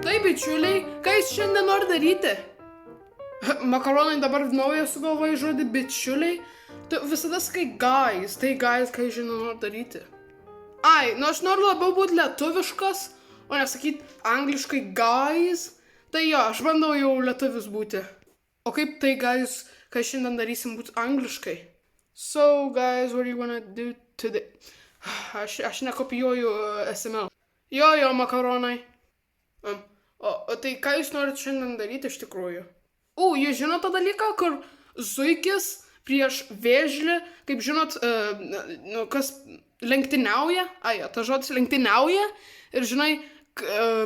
Taip, bičiuliai, ką jūs šiandien nori daryti? Makaronai dabar naują sugalvoja žodį bičiuliai. Tu visada sakai guys, tai guys, ką jūs šiandien nori daryti. Ai, nu aš noriu labiau būti lietuviškas, o nesakyti angliškai guys. Tai jo, aš bandau jau lietuvis būti. O kaip tai guys, ką šiandien darysim būti angliškai? So guys, what do you wanna do today? Aš nekopijuoju SML. Jo, makaronai. O tai ką jūs norit šiandien daryti iš tikrųjų? Jūs žinot tą dalyką, kur zuikis prieš vėžlį, kaip žinot, kas lenktyniauja? Tas žodis lenktyniauja. Ir žinai,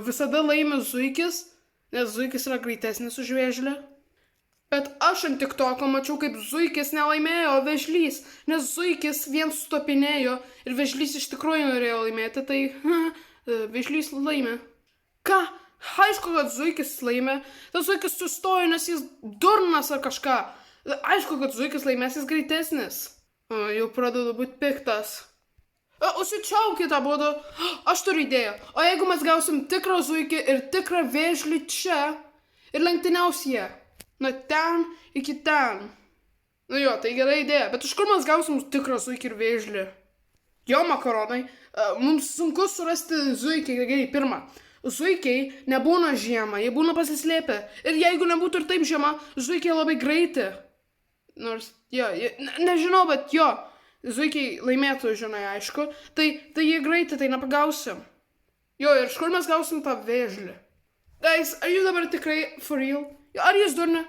visada laimi zuikis, nes zuikis yra greitesnis už vėžlį. Bet aš ant TikToko mačiau, kaip zuikis nelaimėjo, o vėžlys, nes zuikis vien sutopinėjo ir vėžlys iš tikrųjų norėjo laimėti, tai vėžlys laimė. Ką? Aišku, kad zuikis laimė. Tas zuikis sustojo, nes jis durnas ar kažką. Aišku, kad zuikis laimės, jis greitesnis. Jau pradedu būti piktas. Užsičiaukit abudu. Aš turiu idėją. O jeigu mes gausim tikrą zuikį ir tikrą vėžlį čia ir lenktyniaus jie? Nuo ten iki ten. Nu jo, tai gera idėja. Bet iš kur mes gausim tikrą zuikį ir vėžlį? Jo, makaronai. Mums sunku surasti zuikį. Gerai, pirmą. Zuikiai nebūna žiemą, jie būna pasislėpę. Ir jeigu nebūtų ir taip žiema, zuikiai labai greiti. Nors, nežinau, bet jo, zuikiai laimėtų, žinai, aišku. Tai jie greiti, tai nepagausim. Jo, ir iš kur mes gausim tą vėžlį? Guys, ar jūs dabar tikrai for real? Ar jūs durne?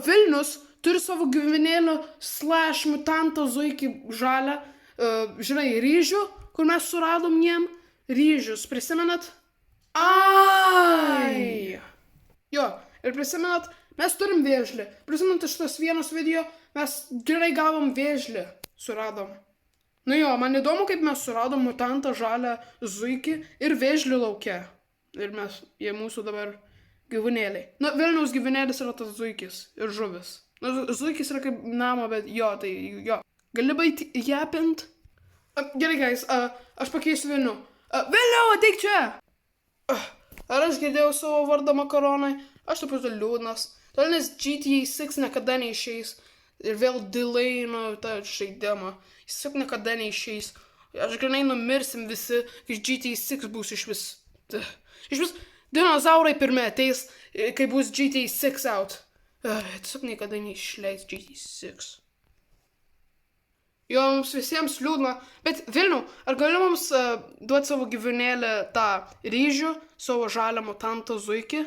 Vilnius turi savo gyvūnėlį / mutantą zuikį žalę, žinai, ryžių, kur mes suradom jiem. Ryžius, prisimenat? Ai! Jo, ir prisimenat, mes turim vėžlį. Prisimenat iš tas vienas video, mes gerai gavom vėžlį. Suradom. Nu jo, man įdomu, kaip mes suradom mutantą žalę zuikį ir vėžlį lauke. Ir jie mūsų dabar gyvūnėliai. Nu, Vilniaus gyvūnėlis yra tas zuikis ir žuvis. Nu, zuikis yra kaip namo, bet jo, tai jo. Gali baigti japint? Gerai, guys, aš pakeisiu Vilnių. Vilniau, ateik čia! Ar aš girdėjau savo vardą makaronai? Aš taip liūdnas. Todėl nes GTA 6 niekada neišeis. Ir vėl delay, tą žaidimą. Jis tiesiog niekada neišeis. Aš grinai numirsim visi, kai GTA 6 bus iš vis. Dinozaurai pirmie ateis, kai bus GTA 6 out. Tiesiog niekada neišleis GTA 6. Jo, mums visiems liūdna. Bet Vilniau, ar gali mums duoti savo gyvūnėlį tą ryžių, savo žalią mutantą zuikį?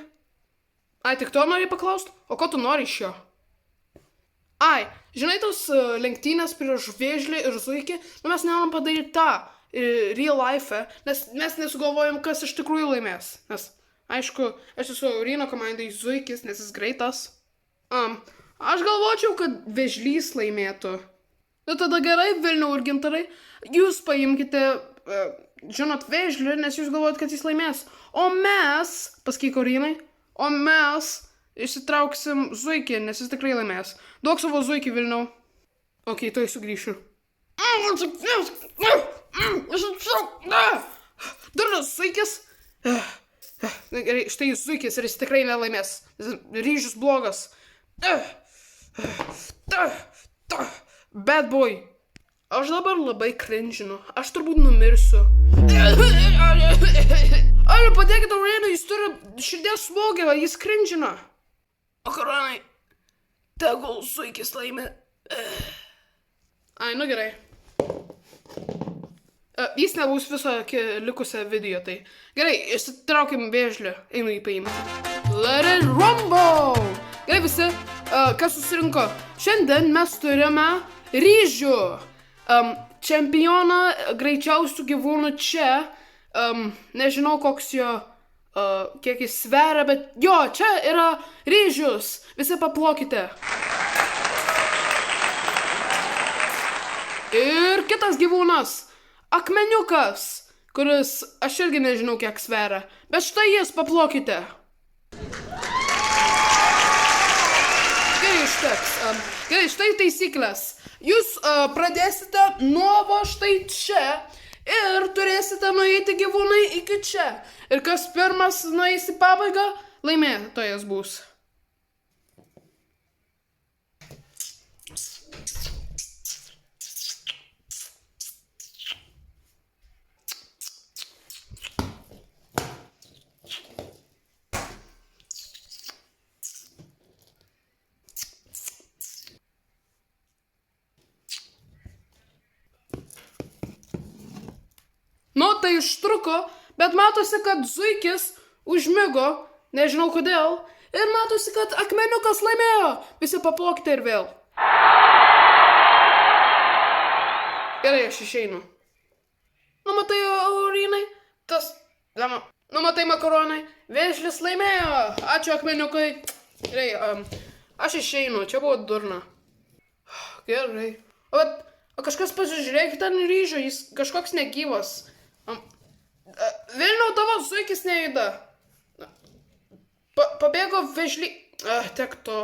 Tik to nori paklausti? O ko tu nori iš jo? Žinai tos lenktynės prieš vėžlį ir zuikį? Nu mes nenorim padaryti tą real life, nes mes nesugalvojom, kas iš tikrųjų laimės. Nes, aišku, aš esu Aurino komandai zuikis, nes jis greitas. Aš galvočiau, kad vėžlys laimėtų. Nu tada gerai, Vilniau ir Gintarai, jūs paimkite, žinot, vėžlį, nes jūs galvojat, kad jis laimės. O mes, pasakyk Aurinai, o mes išsitrauksim zuikį, nes jis tikrai laimės. Duok savo zuikį, Vilniau. Ok, tuoj sugrįšiu. Durnas zuikis. Gerai, štai jis zuikis ir jis tikrai nelaimės. Ryžius blogas. Bad boy. Aš dabar labai cringe'inu. Aš turbūt numirsiu. Ar padėkit Aurinui, jis turi širdies smogį, jis cringe'ina. Makaronai, tegul zuikis laimė. Nu gerai. Jis nebus viso likusią video, tai gerai, išsitraukim vėžlį. Einu jį paimti. Let it rumble! Gerai visi, kas susirinko? Šiandien mes turime ryžių. Čempioną greičiausių gyvūnų čia. Nežinau, koks jo, kiek jis sveria, bet jo, čia yra ryžius. Visi paplokite. Ir kitas gyvūnas. Akmeniukas, kuris, aš irgi nežinau, kiek sveria. Bet štai jis, paplokite. Gerai, išteks. Gerai, štai taisyklės. Jūs pradėsite nuo štai čia Ir turėsite nueiti gyvūnai iki čia. Ir kas pirmas nueis į pabaigą, laimėtojas bus. Nu, tai užtruko, bet matosi, kad zuikis užmigo, nežinau kodėl, ir matosi, kad akmeniukas laimėjo. Visi paplokite ir vėl. Gerai, aš išeinu. Nu, matai, Aurinai, nu, matai, makaronai, vėžlis laimėjo. Ačiū, akmeniukai. Gerai, aš išeinu, čia buvo durna. Gerai. O kažkas pasižiūrėkit ten ryžo, jis kažkoks negyvas. Vilniau, tavo zuikis nejuda. Pabėgo vėžly... Tiek to.